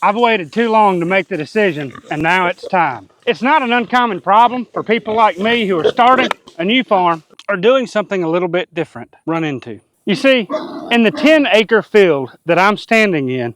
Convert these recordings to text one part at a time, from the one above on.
I've waited too long to make the decision, and now it's time. It's not an uncommon problem for people like me who are starting a new farm or doing something a little bit different run into. You see, in the 10-acre field that I'm standing in,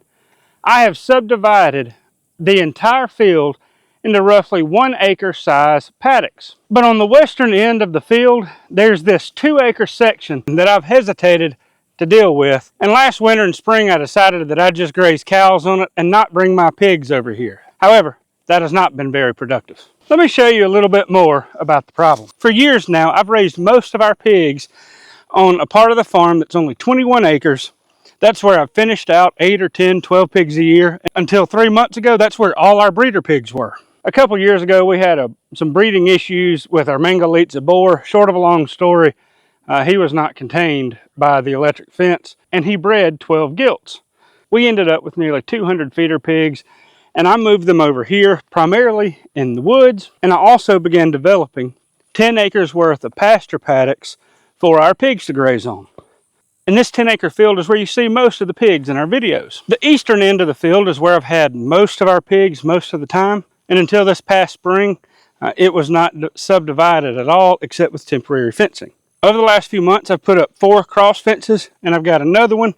I have subdivided the entire field into roughly 1-acre size paddocks. But on the western end of the field, there's this 2-acre section that I've hesitated to deal with. And last winter and spring, I decided that I'd just graze cows on it and not bring my pigs over here. However, that has not been very productive. Let me show you a little bit more about the problem. For years now, I've raised most of our pigs on a part of the farm that's only 21 acres. That's where I finished out 8 or 10, 12 pigs a year. Until 3 months ago, that's where all our breeder pigs were. A couple years ago, we had some breeding issues with our Mangalitsa boar. Short of a long story, he was not contained by the electric fence, and he bred 12 gilts. We ended up with nearly 200 feeder pigs, and I moved them over here, primarily in the woods, and I also began developing 10 acres worth of pasture paddocks for our pigs to graze on. And this 10-acre field is where you see most of the pigs in our videos. The eastern end of the field is where I've had most of our pigs most of the time. And until this past spring, it was not subdivided at all except with temporary fencing. Over the last few months, I've put up 4 cross fences, and I've got another one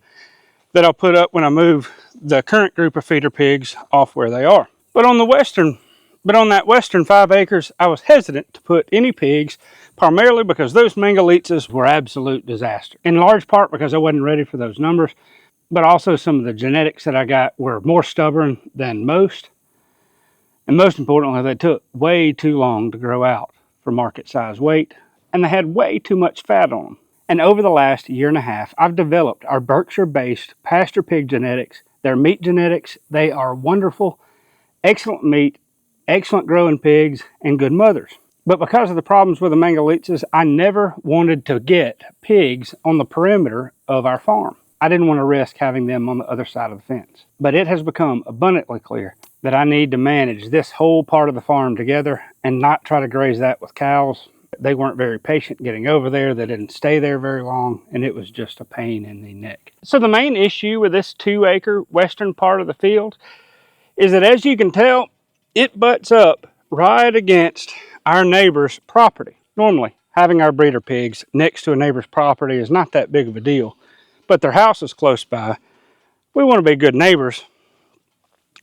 that I'll put up when I move the current group of feeder pigs off where they are. But on that western 5 acres, I was hesitant to put any pigs, primarily because those Mangalitsas were absolute disaster. In large part because I wasn't ready for those numbers, but also some of the genetics that I got were more stubborn than most. And most importantly, they took way too long to grow out for market size weight, and they had way too much fat on them. And over the last year and a half, I've developed our Berkshire-based pasture pig genetics. They're meat genetics. They are wonderful, excellent meat, excellent growing pigs, and good mothers. But because of the problems with the Mangalitsas, I never wanted to get pigs on the perimeter of our farm. I didn't want to risk having them on the other side of the fence. But it has become abundantly clear that I need to manage this whole part of the farm together and not try to graze that with cows. They weren't very patient getting over there. They didn't stay there very long, and it was just a pain in the neck. So the main issue with this 2-acre western part of the field is that, as you can tell, it butts up right against our neighbor's property. Normally, having our breeder pigs next to a neighbor's property is not that big of a deal, but their house is close by. We want to be good neighbors.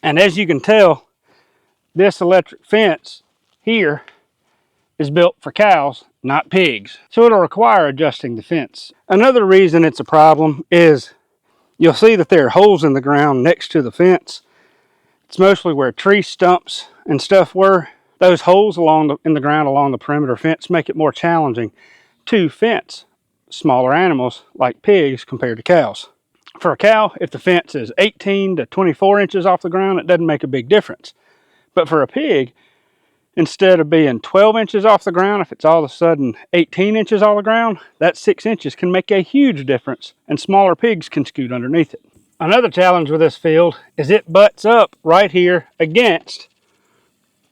And as you can tell, this electric fence here is built for cows, not pigs. So it'll require adjusting the fence. Another reason it's a problem is you'll see that there are holes in the ground next to the fence. It's mostly where tree stumps and stuff were. Those holes in the ground along the perimeter fence make it more challenging to fence smaller animals like pigs compared to cows. For a cow, if the fence is 18 to 24 inches off the ground, it doesn't make a big difference. But for a pig, instead of being 12 inches off the ground, if it's all of a sudden 18 inches off the ground, that 6 inches can make a huge difference, and smaller pigs can scoot underneath it. Another challenge with this field is it butts up right here against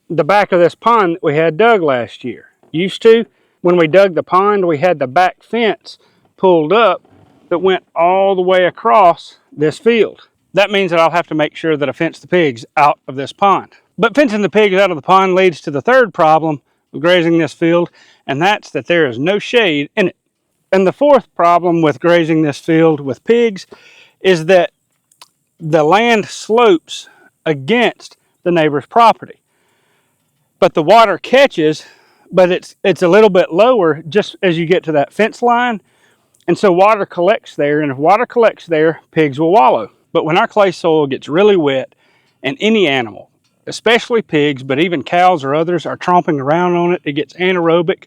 the back of this pond that we had dug last year. Used to, when we dug the pond, we had the back fence pulled up that went all the way across this field. That means that I'll have to make sure that I fence the pigs out of this pond. But fencing the pigs out of the pond leads to the third problem with grazing this field, and that's that there is no shade in it. And the fourth problem with grazing this field with pigs is that the land slopes against the neighbor's property. But the water catches, but it's a little bit lower just as you get to that fence line. And so water collects there, and if water collects there, pigs will wallow. But when our clay soil gets really wet, and any animal, especially pigs, but even cows or others, are tromping around on it, it gets anaerobic.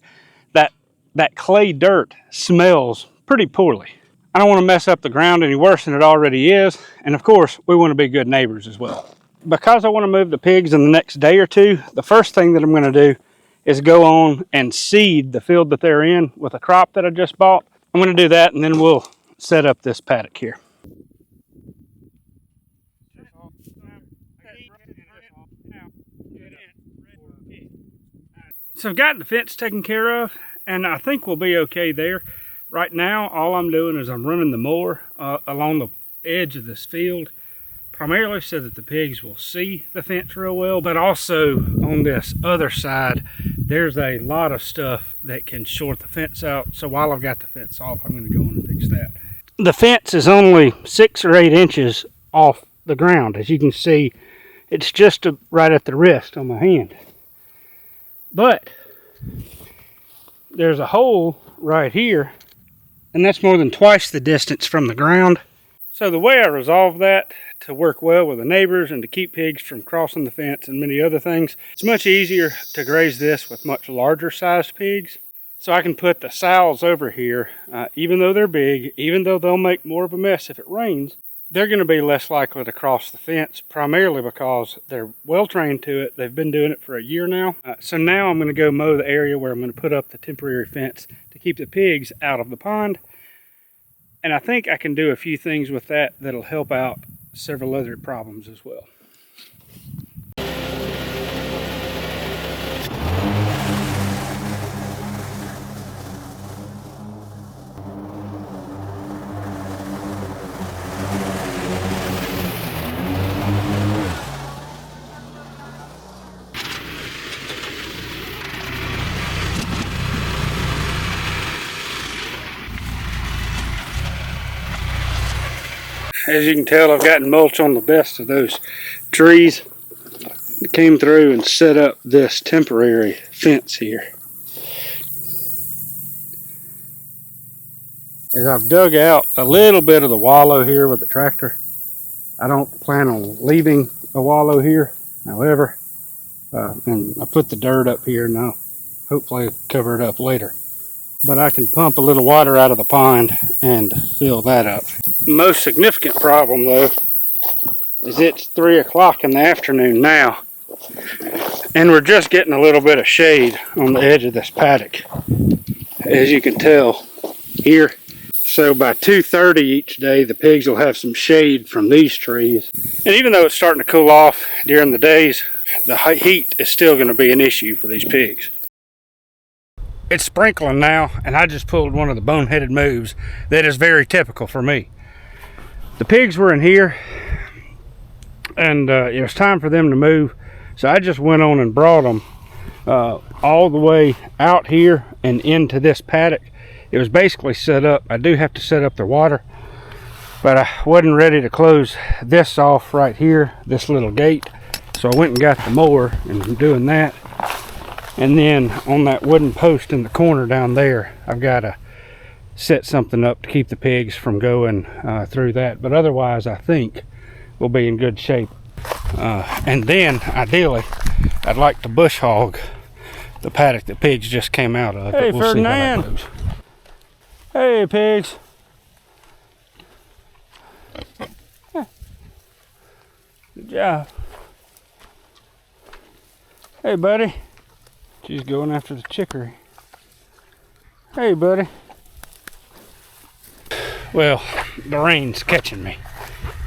That clay dirt smells pretty poorly. I don't want to mess up the ground any worse than it already is, and of course, we want to be good neighbors as well. Because I want to move the pigs in the next day or two, the first thing that I'm going to do is go on and seed the field that they're in with a crop that I just bought. I'm going to do that, and then we'll set up this paddock here. So I've got the fence taken care of, and I think we'll be okay there. Right now, all I'm doing is I'm running the mower along the edge of this field, primarily so that the pigs will see the fence real well, but also on this other side, there's a lot of stuff that can short the fence out. So while I've got the fence off, I'm going to go in and fix that. The fence is only 6 or 8 inches off the ground. As you can see, it's just right at the wrist on my hand. But there's a hole right here, and that's more than twice the distance from the ground. So the way I resolved that to work well with the neighbors and to keep pigs from crossing the fence and many other things, it's much easier to graze this with much larger sized pigs. So I can put the sows over here, even though they're big, even though they'll make more of a mess if it rains, they're going to be less likely to cross the fence, primarily because they're well trained to it. They've been doing it for a year now. So now I'm going to go mow the area where I'm going to put up the temporary fence to keep the pigs out of the pond. And I think I can do a few things with that that'll help out several other problems as well. As you can tell, I've gotten mulch on the best of those trees. I came through and set up this temporary fence here. As I've dug out a little bit of the wallow here with the tractor, I don't plan on leaving a wallow here. However, and I put the dirt up here and I'll hopefully cover it up later. But I can pump a little water out of the pond and fill that up. Most significant problem though is it's 3 o'clock in the afternoon now, and we're just getting a little bit of shade on the edge of this paddock, as you can tell here. So by 2:30 each day, the pigs will have some shade from these trees. And even though it's starting to cool off during the days, the heat is still going to be an issue for these pigs. It's sprinkling now, and I just pulled one of the boneheaded moves that is very typical for me. The pigs were in here, and it was time for them to move, so I just went on and brought them all the way out here and into this paddock. It was basically set up. I do have to set up the water, but I wasn't ready to close this off right here, this little gate, so I went and got the mower and I'm doing that. And then on that wooden post in the corner down there, I've got to set something up to keep the pigs from going through that. But otherwise, I think we'll be in good shape. And then, ideally, I'd like to bush hog the paddock that pigs just came out of. Hey, we'll Ferdinand! Hey, pigs! Good job. Hey, buddy. She's going after the chicory. Hey, buddy. Well, the rain's catching me,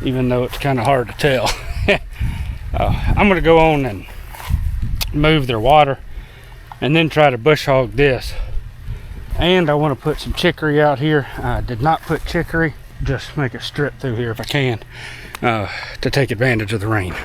even though it's kind of hard to tell. I'm going to go on and move their water and then try to bush hog this. And I want to put some chicory out here. I did not put chicory, just make a strip through here if I can, to take advantage of the rain.